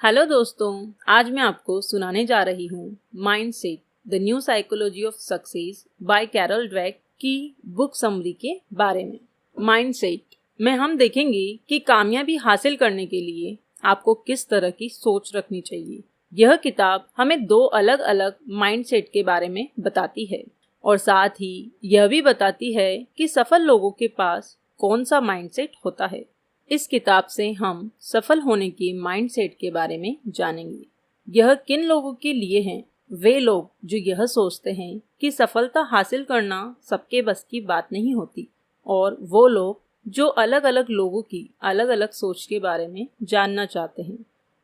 Hello दोस्तों, आज मैं आपको सुनाने जा रही हूँ mindset the new psychology of success by Carol Dweck की बुक समरी के बारे में। माइंडसेट में हम देखेंगे कि कामयाबी हासिल करने के लिए आपको किस तरह की सोच रखनी चाहिए। यह किताब हमें दो अलग अलग माइंडसेट के बारे में बताती है और साथ ही यह भी बताती है कि सफल लोगों के पास कौन सा माइंडसेट होता है। इस किताब से हम सफल होने के माइंडसेट के बारे में जानेंगे। यह किन लोगों के लिए है? वे लोग जो यह सोचते हैं कि सफलता हासिल करना सबके बस की बात नहीं होती, और वो लोग जो अलग अलग लोगों की अलग अलग सोच के बारे में जानना चाहते हैं।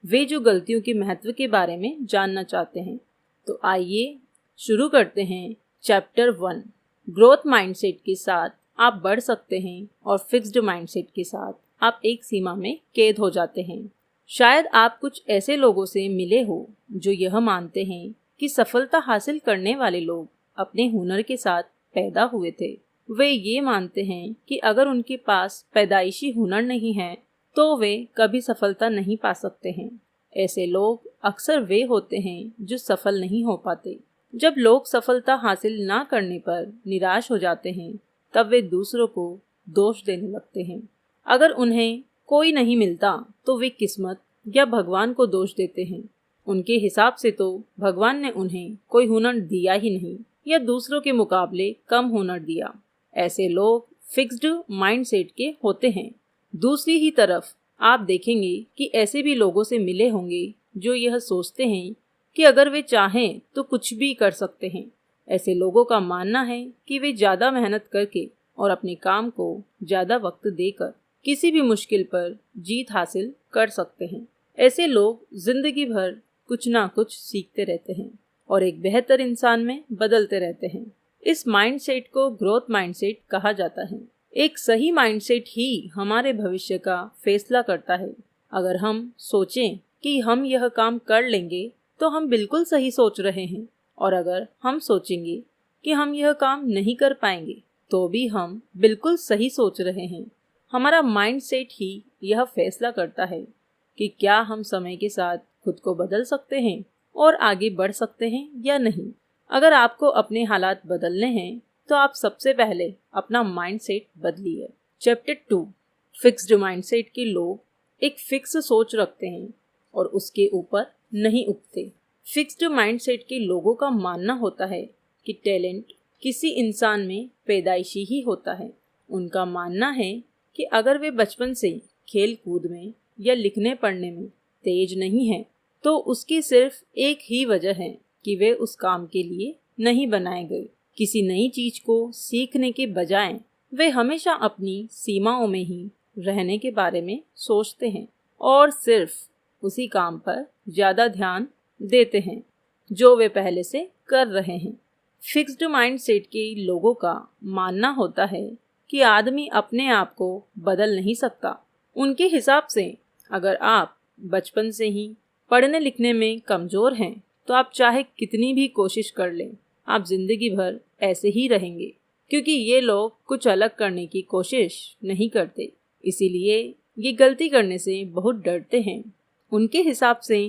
वे जो गलतियों के महत्व के बारे में जानना चाहते हैं। तो आइए शुरू करते हैं। चैप्टर 1, ग्रोथ माइंडसेट के साथ आप बढ़ सकते हैं और फिक्स्ड माइंडसेट के साथ आप एक सीमा में कैद हो जाते हैं। शायद आप कुछ ऐसे लोगों से मिले हो जो यह मानते हैं कि सफलता हासिल करने वाले लोग अपने हुनर के साथ पैदा हुए थे। वे ये मानते हैं कि अगर उनके पास पैदाइशी हुनर नहीं है तो वे कभी सफलता नहीं पा सकते हैं। ऐसे लोग अक्सर वे होते हैं जो सफल नहीं हो पाते। जब लोग सफलता हासिल ना करने पर निराश हो जाते हैं तब वे दूसरों को दोष देने लगते हैं। अगर उन्हें कोई नहीं मिलता तो वे किस्मत या भगवान को दोष देते हैं। उनके हिसाब से तो भगवान ने उन्हें कोई हुनर दिया ही नहीं या दूसरों के मुकाबले कम हुनर दिया। ऐसे लोग फिक्स्ड माइंडसेट के होते हैं। दूसरी ही तरफ आप देखेंगे कि ऐसे भी लोगों से मिले होंगे जो यह सोचते हैं कि अगर वे चाहें तो कुछ भी कर सकते हैं। ऐसे लोगों का मानना है कि वे ज़्यादा मेहनत करके और अपने काम को ज़्यादा वक्त देकर किसी भी मुश्किल पर जीत हासिल कर सकते हैं। ऐसे लोग जिंदगी भर कुछ ना कुछ सीखते रहते हैं और एक बेहतर इंसान में बदलते रहते हैं। इस माइंडसेट को ग्रोथ माइंडसेट कहा जाता है। एक सही माइंडसेट ही हमारे भविष्य का फैसला करता है। अगर हम सोचें कि हम यह काम कर लेंगे तो हम बिल्कुल सही सोच रहे हैं, और अगर हम सोचेंगे कि हम यह काम नहीं कर पाएंगे तो भी हम बिल्कुल सही सोच रहे हैं। हमारा माइंडसेट ही यह फैसला करता है कि क्या हम समय के साथ खुद को बदल सकते हैं और आगे बढ़ सकते हैं या नहीं। अगर आपको अपने हालात बदलने हैं तो आप सबसे पहले अपना माइंडसेट बदलिए। चैप्टर 2, फिक्स्ड माइंडसेट के लोग एक फिक्स सोच रखते हैं और उसके ऊपर नहीं उठते। फिक्स्ड माइंडसेट के लोगों का मानना होता है कि टैलेंट किसी इंसान में पैदाइशी ही होता है। उनका मानना है कि अगर वे बचपन से खेल कूद में या लिखने पढ़ने में तेज नहीं है तो उसकी सिर्फ एक ही वजह है कि वे उस काम के लिए नहीं बनाए गए। किसी नई चीज को सीखने के बजाय वे हमेशा अपनी सीमाओं में ही रहने के बारे में सोचते हैं और सिर्फ उसी काम पर ज्यादा ध्यान देते हैं जो वे पहले से कर रहे हैं। फिक्स्ड माइंडसेट के लोगों का मानना होता है कि आदमी अपने आप को बदल नहीं सकता। उनके हिसाब से अगर आप बचपन से ही पढ़ने लिखने में कमजोर हैं तो आप चाहे कितनी भी कोशिश कर लें, आप जिंदगी भर ऐसे ही रहेंगे, क्योंकि ये लोग कुछ अलग करने की कोशिश नहीं करते, इसीलिए ये गलती करने से बहुत डरते हैं। उनके हिसाब से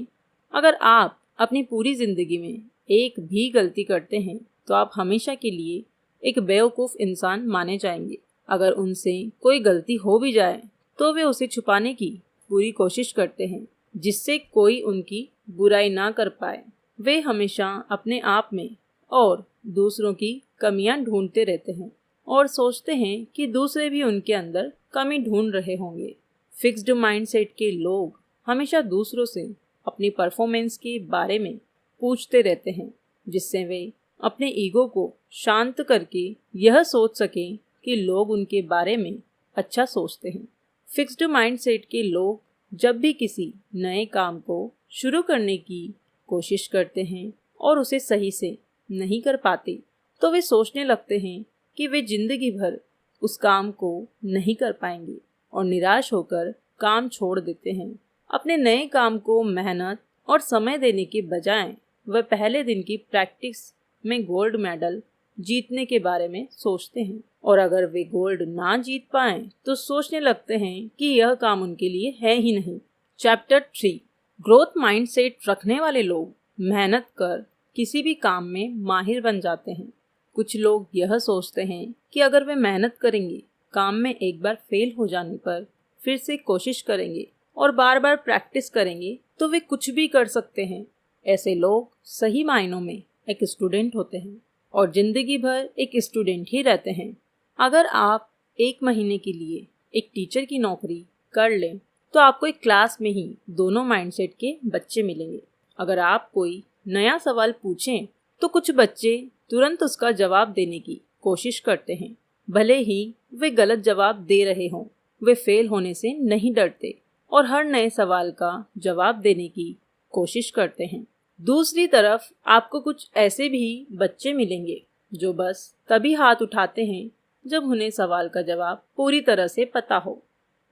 अगर आप अपनी पूरी जिंदगी में एक भी गलती करते हैं तो आप हमेशा के लिए एक बेवकूफ़ इंसान माने जाएंगे। अगर उनसे कोई गलती हो भी जाए तो वे उसे छुपाने की पूरी कोशिश करते हैं जिससे कोई उनकी बुराई ना कर पाए। वे हमेशा अपने आप में और दूसरों की कमियां ढूंढते रहते हैं और सोचते हैं कि दूसरे भी उनके अंदर कमी ढूंढ रहे होंगे। फिक्स्ड माइंडसेट के लोग हमेशा दूसरों से अपनी परफॉर्मेंस के बारे में पूछते रहते हैं जिससे वे अपने ईगो को शांत करके यह सोच सकें कि लोग उनके बारे में अच्छा सोचते हैं। फिक्स्ड माइंडसेट के लोग जब भी किसी नए काम को शुरू करने की कोशिश करते हैं और उसे सही से नहीं कर पाते तो वे सोचने लगते हैं कि वे जिंदगी भर उस काम को नहीं कर पाएंगे और निराश होकर काम छोड़ देते हैं। अपने नए काम को मेहनत और समय देने के बजाय वह पहले दिन की प्रैक्टिस में गोल्ड मेडल जीतने के बारे में सोचते हैं, और अगर वे गोल्ड ना जीत पाएं तो सोचने लगते हैं कि यह काम उनके लिए है ही नहीं। चैप्टर 3, ग्रोथ माइंडसेट रखने वाले लोग मेहनत कर किसी भी काम में माहिर बन जाते हैं। कुछ लोग यह सोचते हैं कि अगर वे मेहनत करेंगे, काम में एक बार फेल हो जाने पर फिर से कोशिश करेंगे और बार बार प्रैक्टिस करेंगे तो वे कुछ भी कर सकते हैं। ऐसे लोग सही मायनों में एक स्टूडेंट होते हैं और जिंदगी भर एक स्टूडेंट ही रहते हैं। अगर आप 1 महीने के लिए एक टीचर की नौकरी कर लें तो आपको एक क्लास में ही दोनों माइंडसेट के बच्चे मिलेंगे। अगर आप कोई नया सवाल पूछें तो कुछ बच्चे तुरंत उसका जवाब देने की कोशिश करते हैं, भले ही वे गलत जवाब दे रहे हों। वे फेल होने से नहीं डरते और हर नए सवाल का जवाब देने की कोशिश करते हैं। दूसरी तरफ आपको कुछ ऐसे भी बच्चे मिलेंगे जो बस तभी हाथ उठाते हैं जब उन्हें सवाल का जवाब पूरी तरह से पता हो।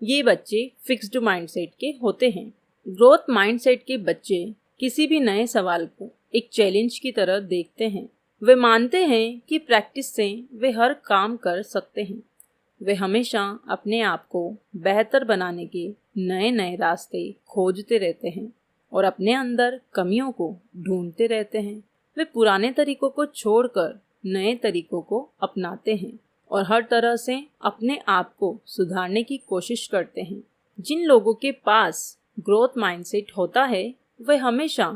ये बच्चे फिक्स्ड माइंडसेट के होते हैं। ग्रोथ माइंडसेट के बच्चे किसी भी नए सवाल को एक चैलेंज की तरह देखते हैं। वे मानते हैं कि प्रैक्टिस से वे हर काम कर सकते हैं। वे हमेशा अपने आप को बेहतर बनाने के नए नए रास्ते खोजते रहते हैं और अपने अंदर कमियों को ढूंढते रहते हैं। वे पुराने तरीकों को छोड़कर नए तरीकों को अपनाते हैं और हर तरह से अपने आप को सुधारने की कोशिश करते हैं। जिन लोगों के पास ग्रोथ माइंडसेट होता है वे हमेशा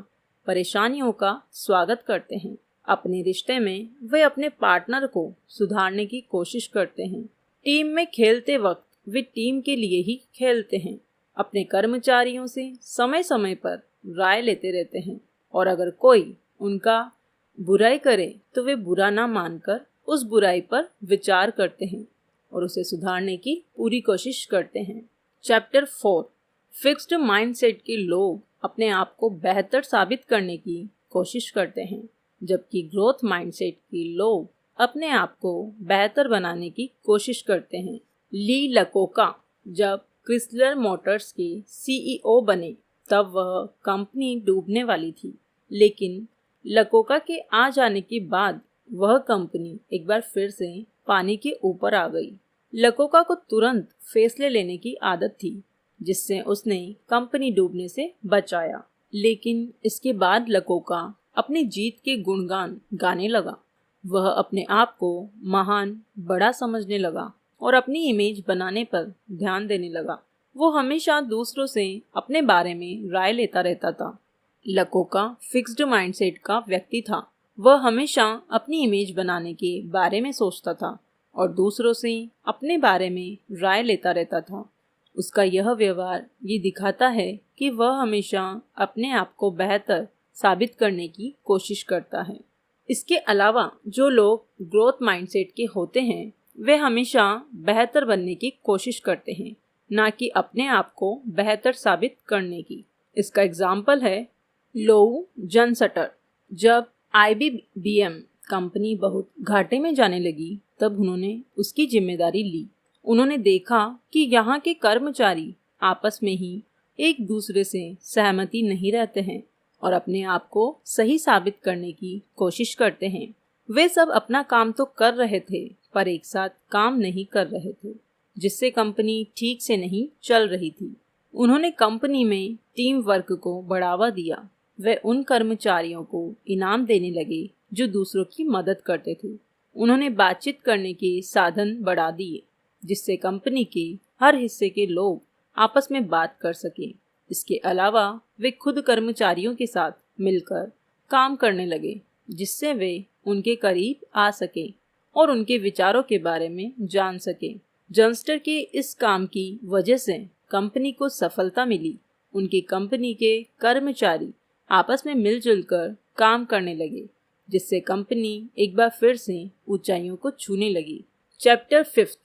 परेशानियों का स्वागत करते हैं। अपने रिश्ते में वे अपने पार्टनर को सुधारने की कोशिश करते हैं। टीम में खेलते वक्त वे टीम के लिए ही खेलते हैं। अपने कर्मचारियों से समय समय पर राय लेते रहते हैं और अगर कोई उनका बुराई करे तो वे बुरा ना मानकर उस बुराई पर विचार करते हैं और उसे सुधारने की पूरी कोशिश करते हैं। चैप्टर 4 फिक्स्ड माइंडसेट के लोग अपने आप को बेहतर साबित करने की कोशिश करते हैं, जबकि ग्रोथ माइंडसेट के लोग अपने आप को बेहतर बनाने की कोशिश करते हैं। ली लकोका जब क्रिसलर मोटर्स के सीईओ बने तब वह कंपनी डूबने वाली थी, लेकिन लकोका के आ जाने के बाद वह कंपनी एक बार फिर से पानी के ऊपर आ गई। लकोका को तुरंत फैसले लेने की आदत थी, जिससे उसने कंपनी डूबने से बचाया। लेकिन इसके बाद लकोका अपनी जीत के गुणगान गाने लगा। वह अपने आप को महान बड़ा समझने लगा और अपनी इमेज बनाने पर ध्यान देने लगा। वो हमेशा दूसरों से अपने बारे में राय लेता रहता था। लकोका फिक्स्ड माइंडसेट का व्यक्ति था। वह हमेशा अपनी इमेज बनाने के बारे में सोचता था और दूसरों से अपने बारे में राय लेता रहता था। उसका यह व्यवहार ये दिखाता है कि वह हमेशा अपने आप को बेहतर साबित करने की कोशिश करता है। इसके अलावा जो लोग ग्रोथ माइंडसेट के होते हैं वे हमेशा बेहतर बनने की कोशिश करते हैं, ना कि अपने आप को बेहतर साबित करने की। इसका एग्जाम्पल है लोउ जनसटर। जब IBM कंपनी बहुत घाटे में जाने लगी तब उन्होंने उसकी जिम्मेदारी ली। उन्होंने देखा कि यहाँ के कर्मचारी आपस में ही एक दूसरे से सहमति नहीं रहते हैं और अपने आप को सही साबित करने की कोशिश करते हैं। वे सब अपना काम तो कर रहे थे पर एक साथ काम नहीं कर रहे थे, जिससे कंपनी ठीक से नहीं चल रही थी। उन्होंने कंपनी में टीम वर्क को बढ़ावा दिया। वे उन कर्मचारियों को इनाम देने लगे जो दूसरों की मदद करते थे। उन्होंने बातचीत करने के साधन बढ़ा दिए, जिससे कंपनी के हर हिस्से के लोग आपस में बात कर सकें। इसके अलावा वे खुद कर्मचारियों के साथ मिलकर काम करने लगे, जिससे वे उनके करीब आ सके और उनके विचारों के बारे में जान सके। जनस्टर के इस काम की वजह से कंपनी को सफलता मिली। उनकी कंपनी के कर्मचारी आपस में मिलजुल कर काम करने लगे, जिससे कंपनी एक बार फिर से ऊंचाइयों को छूने लगी। चैप्टर 5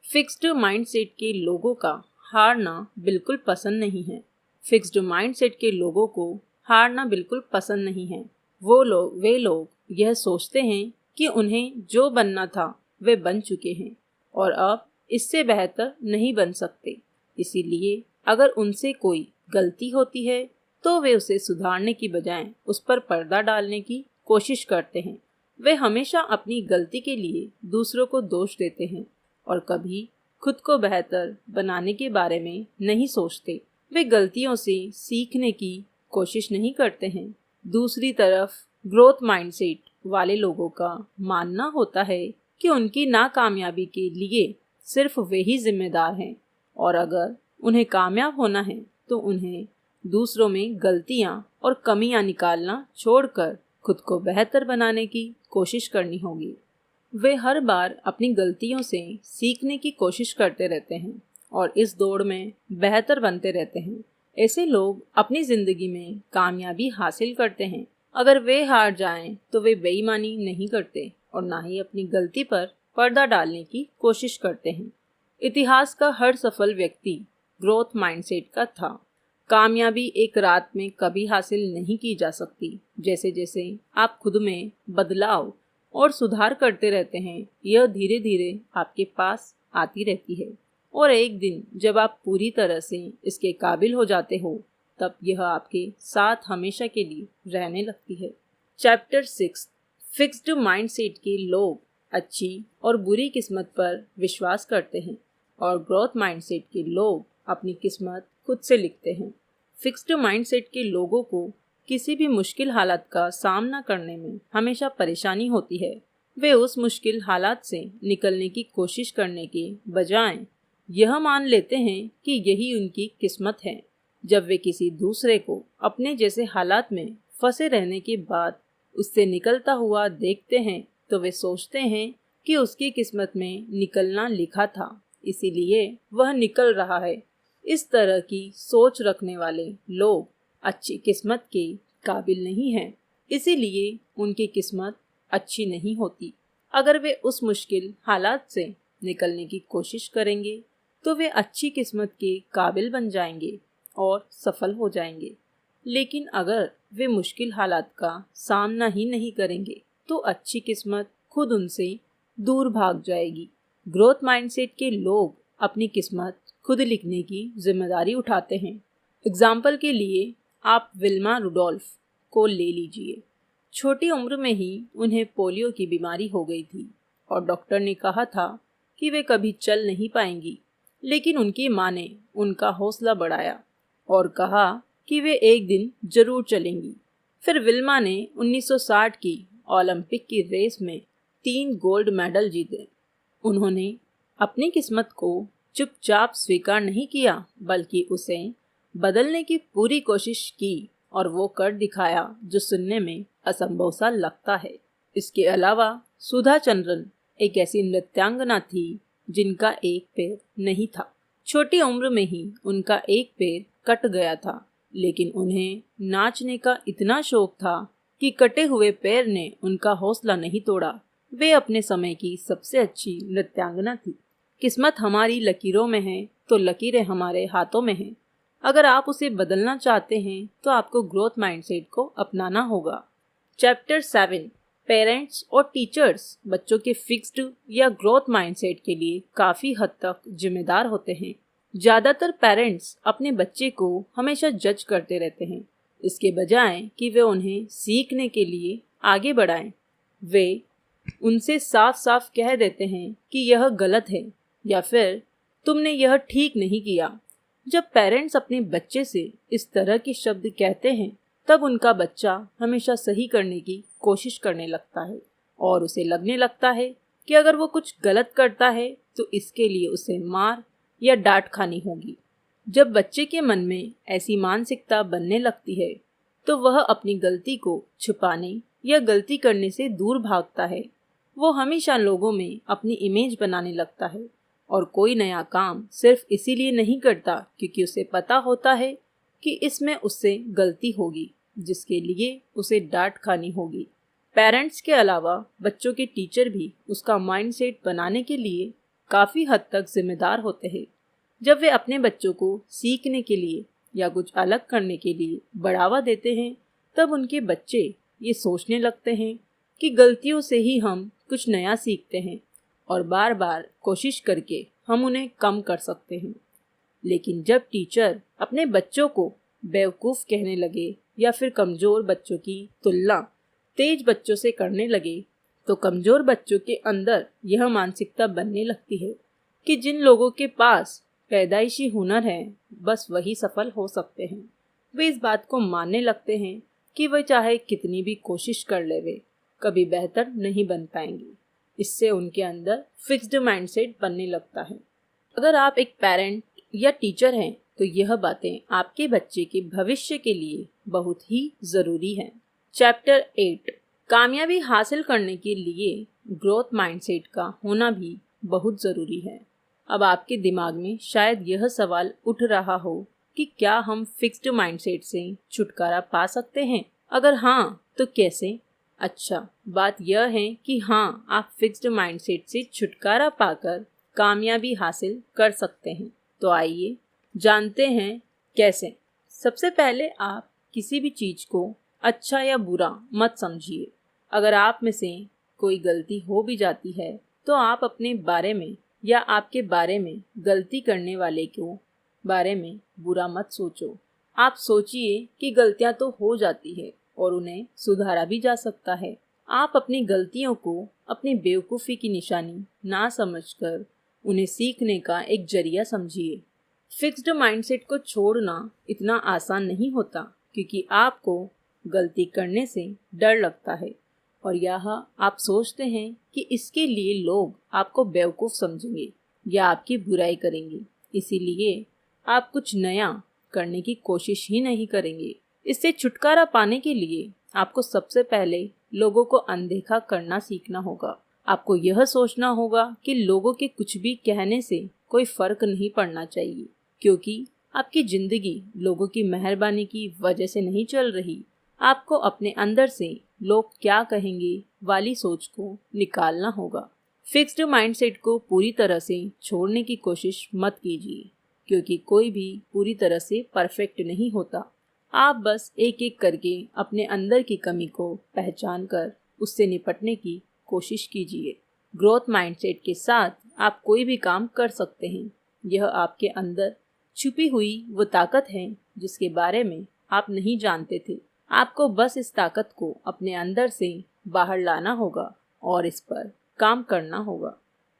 फिक्स्ड माइंडसेट के लोगों का हारना बिल्कुल पसंद नहीं है। फिक्स्ड माइंडसेट के लोगों को हारना बिल्कुल पसंद नहीं है। वे लोग यह सोचते हैं कि उन्हें जो बनना था वे बन चुके हैं और अब इससे बेहतर नहीं बन सकते। इसीलिए अगर उनसे कोई गलती होती है तो वे उसे सुधारने की बजाय उस पर पर्दा डालने की कोशिश करते हैं। वे हमेशा अपनी गलती के लिए दूसरों को दोष देते हैं और कभी खुद को बेहतर बनाने के बारे में नहीं सोचते। वे गलतियों से सीखने की कोशिश नहीं करते हैं। दूसरी तरफ ग्रोथ माइंडसेट वाले लोगों का मानना होता है कि उनकी नाकामयाबी के लिए सिर्फ वे ही जिम्मेदार हैं और अगर उन्हें कामयाब होना है तो उन्हें दूसरों में गलतियां और कमियां निकालना छोड़कर खुद को बेहतर बनाने की कोशिश करनी होगी। वे हर बार अपनी गलतियों से सीखने की कोशिश करते रहते हैं और इस दौड़ में बेहतर बनते रहते हैं। ऐसे लोग अपनी जिंदगी में कामयाबी हासिल करते हैं। अगर वे हार जाएं तो वे बेईमानी नहीं करते और ना ही अपनी गलती पर पर्दा डालने की कोशिश करते हैं। इतिहास का हर सफल व्यक्ति ग्रोथ माइंडसेट का था। कामयाबी एक रात में कभी हासिल नहीं की जा सकती। जैसे जैसे आप खुद में बदलाव और सुधार करते रहते हैं, यह धीरे धीरे आपके पास आती रहती है और एक दिन जब आप पूरी तरह से इसके काबिल हो जाते हो तब यह आपके साथ हमेशा के लिए रहने लगती है। चैप्टर 6। फिक्स्ड माइंडसेट के लोग अच्छी और बुरी किस्मत पर विश्वास करते हैं और ग्रोथ माइंडसेट के लोग अपनी किस्मत खुद से लिखते हैं। फिक्स्ड माइंडसेट के लोगों को किसी भी मुश्किल हालात का सामना करने में हमेशा परेशानी होती है। वे उस मुश्किल हालात से निकलने की कोशिश करने के बजाय यह मान लेते हैं कि यही उनकी किस्मत है। जब वे किसी दूसरे को अपने जैसे हालात में फंसे रहने के बाद उससे निकलता हुआ देखते हैं तो वे सोचते हैं कि उसकी किस्मत में निकलना लिखा था, इसीलिए वह निकल रहा है। इस तरह की सोच रखने वाले लोग अच्छी किस्मत के काबिल नहीं हैं, इसीलिए उनकी किस्मत अच्छी नहीं होती। अगर वे उस मुश्किल हालात से निकलने की कोशिश करेंगे तो वे अच्छी किस्मत के काबिल बन जाएंगे और सफल हो जाएंगे। लेकिन अगर वे मुश्किल हालात का सामना ही नहीं करेंगे तो अच्छी किस्मत खुद उनसे दूर भाग जाएगी। ग्रोथ माइंडसेट के लोग अपनी किस्मत खुद लिखने की जिम्मेदारी उठाते हैं। एग्जाम्पल के लिए आप विल्मा रुडोल्फ को ले लीजिए। छोटी उम्र में ही उन्हें पोलियो की बीमारी हो गई थी और डॉक्टर ने कहा था कि वे कभी चल नहीं पाएंगी, लेकिन उनकी माँ ने उनका हौसला बढ़ाया और कहा कि वे एक दिन जरूर चलेंगी। फिर विल्मा ने 1960 की ओलंपिक की रेस में 3 गोल्ड मेडल जीते। उन्होंने अपनी किस्मत को चुपचाप स्वीकार नहीं किया, बल्कि उसे बदलने की पूरी कोशिश की और वो कर दिखाया जो सुनने में असंभव सा लगता है। इसके अलावा सुधा चंद्रन एक ऐसी नृत्यांगना थी जिनका एक पैर नहीं था। छोटी उम्र में ही उनका एक पैर कट गया था, लेकिन उन्हें नाचने का इतना शौक था कि कटे हुए पैर ने उनका हौसला नहीं तोड़ा। वे अपने समय की सबसे अच्छी नृत्यांगना थी। किस्मत हमारी लकीरों में है तो लकीरें हमारे हाथों में हैं। अगर आप उसे बदलना चाहते हैं तो आपको ग्रोथ माइंडसेट को अपनाना होगा। चैप्टर 7। पेरेंट्स और टीचर्स बच्चों के फिक्स्ड या ग्रोथ माइंडसेट के लिए काफ़ी हद तक जिम्मेदार होते हैं। ज़्यादातर पेरेंट्स अपने बच्चे को हमेशा जज करते रहते हैं, इसके बजाय कि वे उन्हें सीखने के लिए आगे बढ़ाएं। वे उनसे साफ साफ कह देते हैं कि यह गलत है या फिर तुमने यह ठीक नहीं किया। जब पेरेंट्स अपने बच्चे से इस तरह के शब्द कहते हैं तब उनका बच्चा हमेशा सही करने की कोशिश करने लगता है और उसे लगने लगता है कि अगर वो कुछ गलत करता है तो इसके लिए उसे मार या डांट खानी होगी। जब बच्चे के मन में ऐसी मानसिकता बनने लगती है तो वह अपनी गलती को छुपाने या गलती करने से दूर भागता है। वो हमेशा लोगों में अपनी इमेज बनाने लगता है और कोई नया काम सिर्फ इसीलिए नहीं करता क्योंकि उसे पता होता है कि इसमें उससे गलती होगी जिसके लिए उसे डांट खानी होगी। पेरेंट्स के अलावा बच्चों के टीचर भी उसका माइंडसेट बनाने के लिए काफ़ी हद तक जिम्मेदार होते हैं। जब वे अपने बच्चों को सीखने के लिए या कुछ अलग करने के लिए बढ़ावा देते हैं तब उनके बच्चे ये सोचने लगते हैं कि गलतियों से ही हम कुछ नया सीखते हैं और बार बार कोशिश करके हम उन्हें कम कर सकते हैं। लेकिन जब टीचर अपने बच्चों को बेवकूफ़ कहने लगे या फिर कमज़ोर बच्चों की तुलना तेज बच्चों से करने लगे तो कमज़ोर बच्चों के अंदर यह मानसिकता बनने लगती है कि जिन लोगों के पास पैदाइशी हुनर है बस वही सफल हो सकते हैं। वे इस बात को मानने लगते हैं कि वे चाहे कितनी भी कोशिश कर ले वे कभी बेहतर नहीं बन पाएंगे। इससे उनके अंदर फिक्स्ड माइंडसेट बनने लगता है। अगर आप एक पेरेंट या टीचर हैं तो यह बातें आपके बच्चे के भविष्य के लिए बहुत ही जरूरी है। चैप्टर 8 कामयाबी हासिल करने के लिए ग्रोथ माइंडसेट का होना भी बहुत जरूरी है। अब आपके दिमाग में शायद यह सवाल उठ रहा हो कि क्या हम फिक्स्ड माइंडसेट से छुटकारा पा सकते हैं? अगर हाँ तो कैसे? अच्छा, बात यह है कि हाँ, आप फिक्स्ड माइंडसेट से छुटकारा पाकर कामयाबी हासिल कर सकते हैं। तो आइए जानते हैं कैसे। सबसे पहले आप किसी भी चीज को अच्छा या बुरा मत समझिए। अगर आप में से कोई गलती हो भी जाती है तो आप अपने बारे में या आपके बारे में गलती करने वाले को बारे में बुरा मत सोचो। आप सोचिए कि गलतियां तो हो जाती है और उन्हें सुधारा भी जा सकता है। आप अपनी गलतियों को अपनी बेवकूफ़ी की निशानी ना समझकर उन्हें सीखने का एक जरिया समझिए। फिक्स्ड माइंडसेट को छोड़ना इतना आसान नहीं होता क्योंकि आपको गलती करने से डर लगता है और यह आप सोचते हैं कि इसके लिए लोग आपको बेवकूफ़ समझेंगे या आपकी बुराई करेंगे, इसीलिए आप कुछ नया करने की कोशिश ही नहीं करेंगे। इससे छुटकारा पाने के लिए आपको सबसे पहले लोगों को अनदेखा करना सीखना होगा। आपको यह सोचना होगा कि लोगों के कुछ भी कहने से कोई फर्क नहीं पड़ना चाहिए क्योंकि आपकी जिंदगी लोगों की मेहरबानी की वजह से नहीं चल रही। आपको अपने अंदर से लोग क्या कहेंगे वाली सोच को निकालना होगा। फिक्स्ड माइंडसेट को पूरी तरह से छोड़ने की कोशिश मत कीजिए क्योंकि कोई भी पूरी तरह से परफेक्ट नहीं होता। आप बस एक एक करके अपने अंदर की कमी को पहचान कर उससे निपटने की कोशिश कीजिए। ग्रोथ माइंडसेट के साथ आप कोई भी काम कर सकते हैं। यह आपके अंदर छुपी हुई वो ताकत है जिसके बारे में आप नहीं जानते थे। आपको बस इस ताकत को अपने अंदर से बाहर लाना होगा और इस पर काम करना होगा।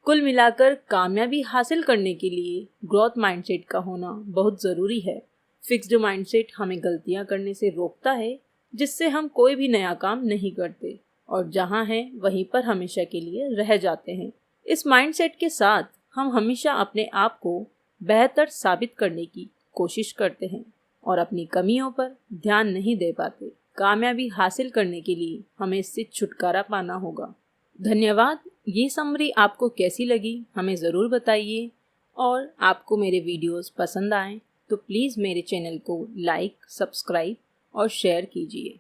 कुल मिलाकर कामयाबी हासिल करने के लिए ग्रोथ माइंडसेट का होना बहुत ज़रूरी है। फिक्स्ड माइंडसेट हमें गलतियां करने से रोकता है जिससे हम कोई भी नया काम नहीं करते और जहां हैं वहीं पर हमेशा के लिए रह जाते हैं। इस माइंडसेट के साथ हम हमेशा अपने आप को बेहतर साबित करने की कोशिश करते हैं और अपनी कमियों पर ध्यान नहीं दे पाते। कामयाबी हासिल करने के लिए हमें इससे छुटकारा पाना होगा। धन्यवाद। ये समरी आपको कैसी लगी हमें ज़रूर बताइए और आपको मेरे वीडियोस पसंद आए तो प्लीज़ मेरे चैनल को लाइक, सब्सक्राइब और शेयर कीजिए।